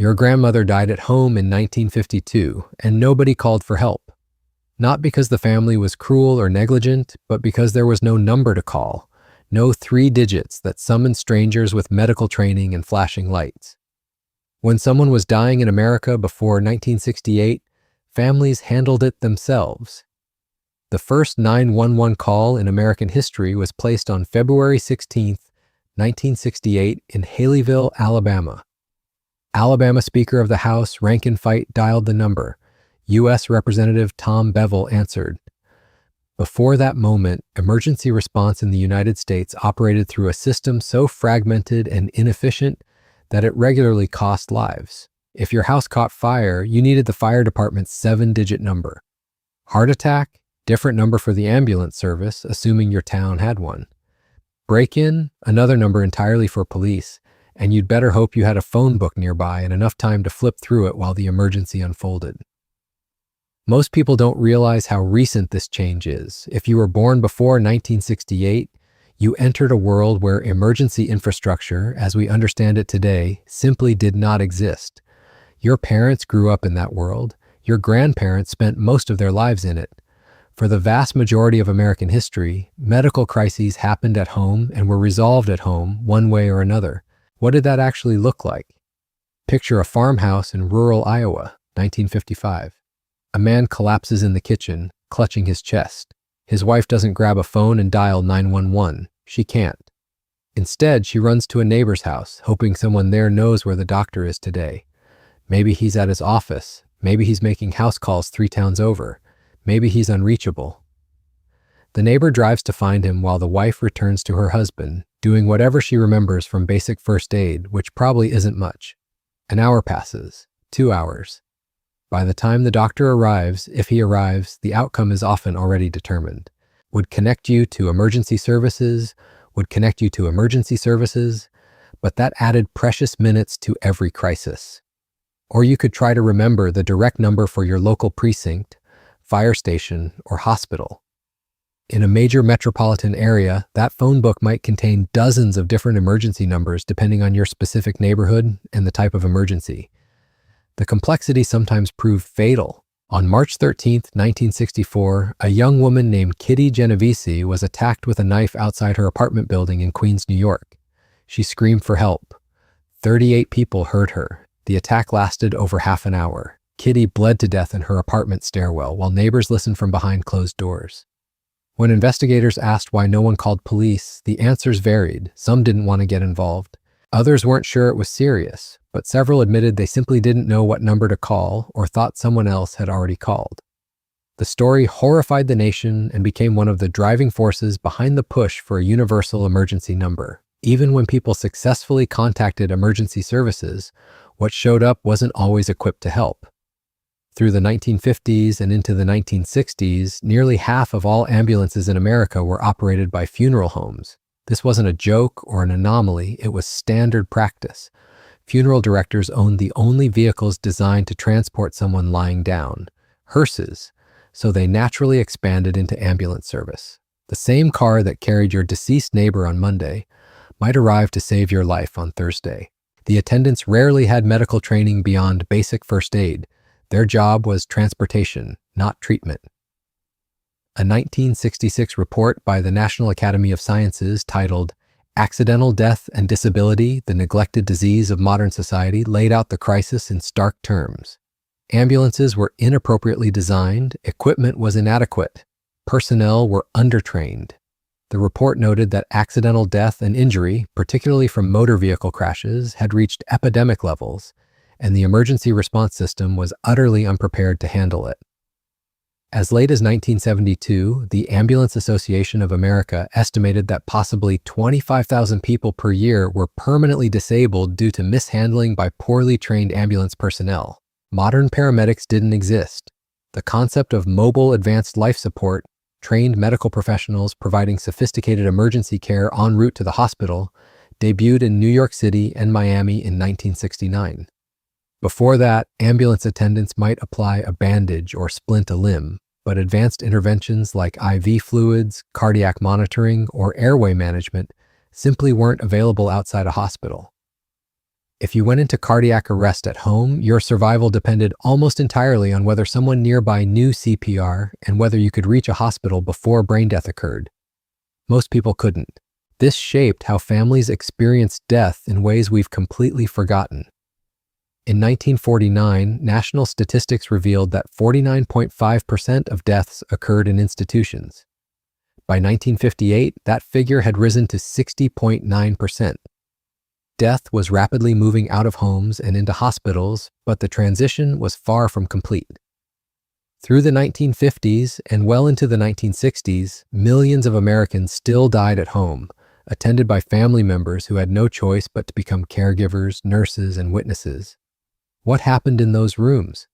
Your grandmother died at home in 1952, and nobody called for help. Not because the family was cruel or negligent, but because there was no number to call, no 3 digits that summoned strangers with medical training and flashing lights. When someone was dying in America before 1968, families handled it themselves. The first 911 call in American history was placed on February 16, 1968 in Haleyville, Alabama. Alabama Speaker of the House Rankin Fight dialed the number. U.S. Representative Tom Bevel answered. Before that moment, emergency response in the United States operated through a system so fragmented and inefficient that it regularly cost lives. If your house caught fire, you needed the fire department's 7-digit number. Heart attack? Different number for the ambulance service, assuming your town had one. Break-in? Another number entirely for police, and you'd better hope you had a phone book nearby and enough time to flip through it while the emergency unfolded. Most people don't realize how recent this change is. If you were born before 1968, you entered a world where emergency infrastructure, as we understand it today, simply did not exist. Your parents grew up in that world. Your grandparents spent most of their lives in it. For the vast majority of American history, medical crises happened at home and were resolved at home one way or another. What did that actually look like? Picture a farmhouse in rural Iowa, 1955. A man collapses in the kitchen, clutching his chest. His wife doesn't grab a phone and dial 911. She can't. Instead, she runs to a neighbor's house, hoping someone there knows where the doctor is today. Maybe he's at his office. Maybe he's making house calls 3 towns over. Maybe he's unreachable. The neighbor drives to find him while the wife returns to her husband, doing whatever she remembers from basic first aid, which probably isn't much. An hour passes, 2 hours. By the time the doctor arrives, if he arrives, the outcome is often already determined. Would connect you to emergency services, but that added precious minutes to every crisis. Or you could try to remember the direct number for your local precinct, fire station, or hospital. In a major metropolitan area, that phone book might contain dozens of different emergency numbers depending on your specific neighborhood and the type of emergency. The complexity sometimes proved fatal. On March 13, 1964, a young woman named Kitty Genovese was attacked with a knife outside her apartment building in Queens, New York. She screamed for help. 38 people heard her. The attack lasted over half an hour. Kitty bled to death in her apartment stairwell while neighbors listened from behind closed doors. When investigators asked why no one called police, the answers varied. Some didn't want to get involved. Others weren't sure it was serious, but several admitted they simply didn't know what number to call or thought someone else had already called. The story horrified the nation and became one of the driving forces behind the push for a universal emergency number. Even when people successfully contacted emergency services, what showed up wasn't always equipped to help. Through the 1950s and into the 1960s, nearly half of all ambulances in America were operated by funeral homes. This wasn't a joke or an anomaly, it was standard practice. Funeral directors owned the only vehicles designed to transport someone lying down, hearses, so they naturally expanded into ambulance service. The same car that carried your deceased neighbor on Monday might arrive to save your life on Thursday. The attendants rarely had medical training beyond basic first aid. Their job was transportation, not treatment. A 1966 report by the National Academy of Sciences titled Accidental Death and Disability, the Neglected Disease of Modern Society laid out the crisis in stark terms. Ambulances were inappropriately designed, equipment was inadequate, personnel were undertrained. The report noted that accidental death and injury, particularly from motor vehicle crashes, had reached epidemic levels, and the emergency response system was utterly unprepared to handle it. As late as 1972, the Ambulance Association of America estimated that possibly 25,000 people per year were permanently disabled due to mishandling by poorly trained ambulance personnel. Modern paramedics didn't exist. The concept of mobile advanced life support, trained medical professionals providing sophisticated emergency care en route to the hospital, debuted in New York City and Miami in 1969. Before that, ambulance attendants might apply a bandage or splint a limb, but advanced interventions like IV fluids, cardiac monitoring, or airway management simply weren't available outside a hospital. If you went into cardiac arrest at home, your survival depended almost entirely on whether someone nearby knew CPR and whether you could reach a hospital before brain death occurred. Most people couldn't. This shaped how families experienced death in ways we've completely forgotten. In 1949, national statistics revealed that 49.5% of deaths occurred in institutions. By 1958, that figure had risen to 60.9%. Death was rapidly moving out of homes and into hospitals, but the transition was far from complete. Through the 1950s and well into the 1960s, millions of Americans still died at home, attended by family members who had no choice but to become caregivers, nurses, and witnesses. What happened in those rooms?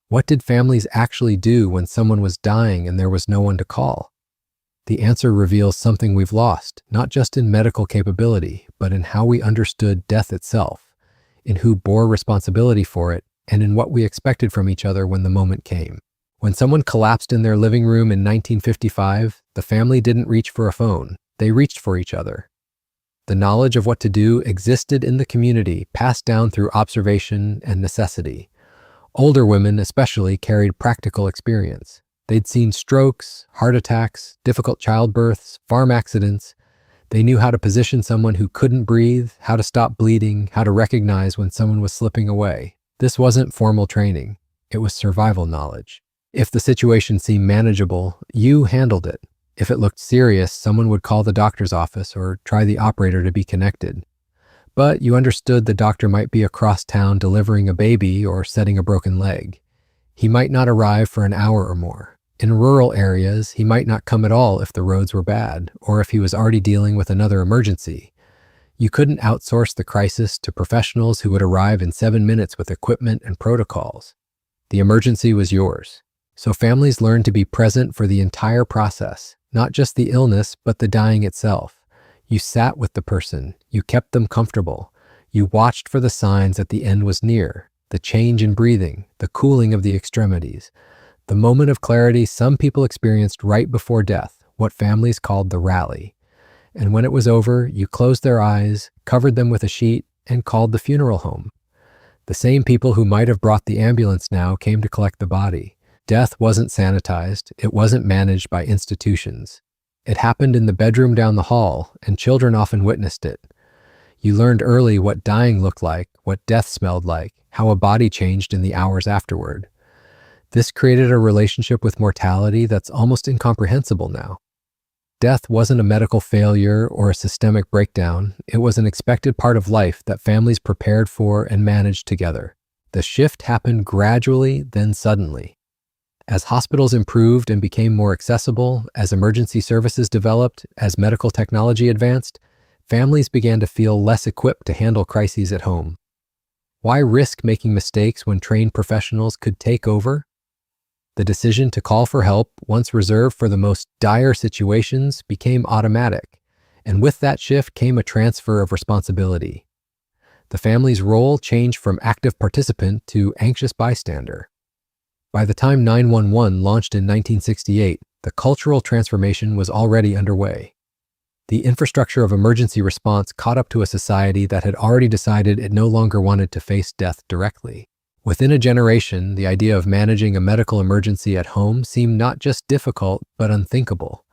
What did families actually do when someone was dying and there was no one to call? The answer reveals something we've lost, not just in medical capability, but in how we understood death itself, in who bore responsibility for it, and in what we expected from each other when the moment came. When someone collapsed in their living room in 1955, the family didn't reach for a phone. They reached for each other. The knowledge of what to do existed in the community, passed down through observation and necessity. Older women especially carried practical experience. They'd seen strokes, heart attacks, difficult childbirths, farm accidents. They knew how to position someone who couldn't breathe, how to stop bleeding, how to recognize when someone was slipping away. This wasn't formal training. It was survival knowledge. If the situation seemed manageable, you handled it. If it looked serious, someone would call the doctor's office or try the operator to be connected. But you understood the doctor might be across town delivering a baby or setting a broken leg. He might not arrive for an hour or more. In rural areas, he might not come at all if the roads were bad or if he was already dealing with another emergency. You couldn't outsource the crisis to professionals who would arrive in 7 minutes with equipment and protocols. The emergency was yours. So families learned to be present for the entire process, not just the illness, but the dying itself. You sat with the person. You kept them comfortable. You watched for the signs that the end was near, the change in breathing, the cooling of the extremities, the moment of clarity some people experienced right before death, what families called the rally. And when it was over, you closed their eyes, covered them with a sheet, and called the funeral home. The same people who might have brought the ambulance now came to collect the body. Death wasn't sanitized. It wasn't managed by institutions. It happened in the bedroom down the hall, and children often witnessed it. You learned early what dying looked like, what death smelled like, how a body changed in the hours afterward. This created a relationship with mortality that's almost incomprehensible now. Death wasn't a medical failure or a systemic breakdown. It was an expected part of life that families prepared for and managed together. The shift happened gradually, then suddenly. As hospitals improved and became more accessible, as emergency services developed, as medical technology advanced, families began to feel less equipped to handle crises at home. Why risk making mistakes when trained professionals could take over? The decision to call for help, once reserved for the most dire situations, became automatic, and with that shift came a transfer of responsibility. The family's role changed from active participant to anxious bystander. By the time 911 launched in 1968, the cultural transformation was already underway. The infrastructure of emergency response caught up to a society that had already decided it no longer wanted to face death directly. Within a generation, the idea of managing a medical emergency at home seemed not just difficult, but unthinkable.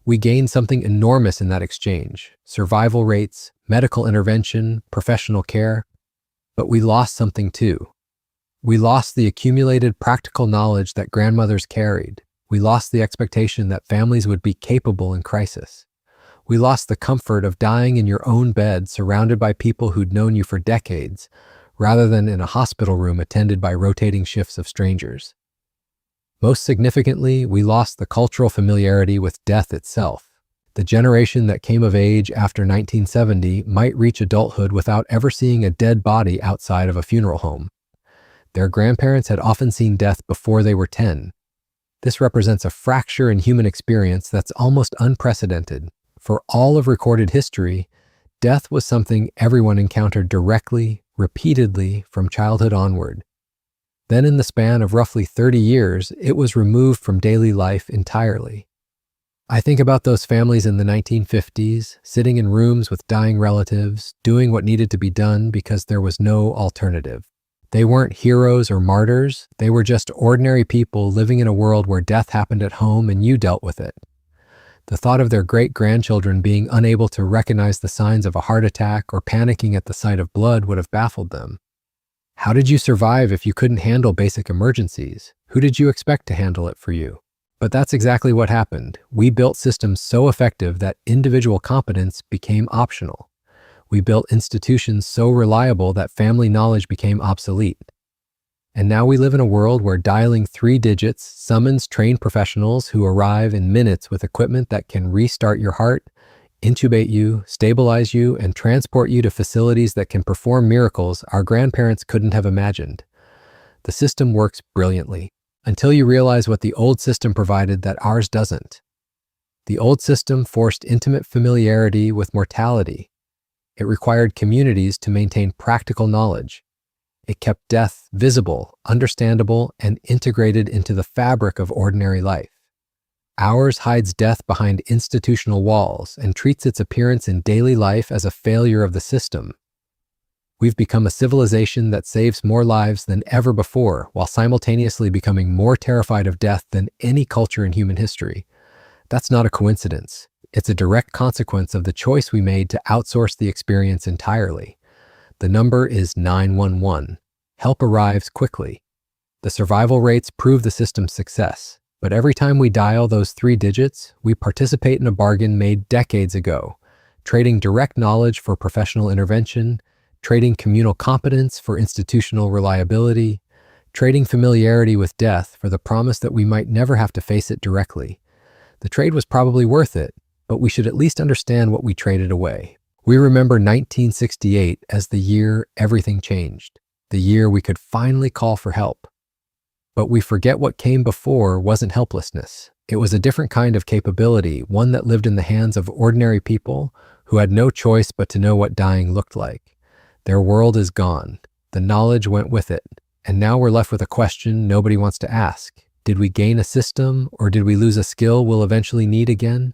We gained something enormous in that exchange: survival rates, medical intervention, professional care. But we lost something too. We lost the accumulated practical knowledge that grandmothers carried. We lost the expectation that families would be capable in crisis. We lost the comfort of dying in your own bed, surrounded by people who'd known you for decades, rather than in a hospital room attended by rotating shifts of strangers. Most significantly, we lost the cultural familiarity with death itself. The generation that came of age after 1970 might reach adulthood without ever seeing a dead body outside of a funeral home. Their grandparents had often seen death before they were 10. This represents a fracture in human experience that's almost unprecedented. For all of recorded history, death was something everyone encountered directly, repeatedly, from childhood onward. Then in the span of roughly 30 years, it was removed from daily life entirely. I think about those families in the 1950s, sitting in rooms with dying relatives, doing what needed to be done because there was no alternative. They weren't heroes or martyrs, they were just ordinary people living in a world where death happened at home and you dealt with it. The thought of their great-grandchildren being unable to recognize the signs of a heart attack or panicking at the sight of blood would have baffled them. How did you survive if you couldn't handle basic emergencies? Who did you expect to handle it for you? But that's exactly what happened. We built systems so effective that individual competence became optional. We built institutions so reliable that family knowledge became obsolete. And now we live in a world where dialing 3 digits summons trained professionals who arrive in minutes with equipment that can restart your heart, intubate you, stabilize you, and transport you to facilities that can perform miracles our grandparents couldn't have imagined. The system works brilliantly, until you realize what the old system provided that ours doesn't. The old system forced intimate familiarity with mortality. It required communities to maintain practical knowledge. It kept death visible, understandable, and integrated into the fabric of ordinary life. Ours hides death behind institutional walls and treats its appearance in daily life as a failure of the system. We've become a civilization that saves more lives than ever before, while simultaneously becoming more terrified of death than any culture in human history. That's not a coincidence. It's a direct consequence of the choice we made to outsource the experience entirely. The number is 911. Help arrives quickly. The survival rates prove the system's success. But every time we dial those 3 digits, we participate in a bargain made decades ago, trading direct knowledge for professional intervention, trading communal competence for institutional reliability, trading familiarity with death for the promise that we might never have to face it directly. The trade was probably worth it, but we should at least understand what we traded away. We remember 1968 as the year everything changed, the year we could finally call for help. But we forget what came before wasn't helplessness. It was a different kind of capability, one that lived in the hands of ordinary people who had no choice but to know what dying looked like. Their world is gone. The knowledge went with it. And now we're left with a question nobody wants to ask. Did we gain a system, or did we lose a skill we'll eventually need again?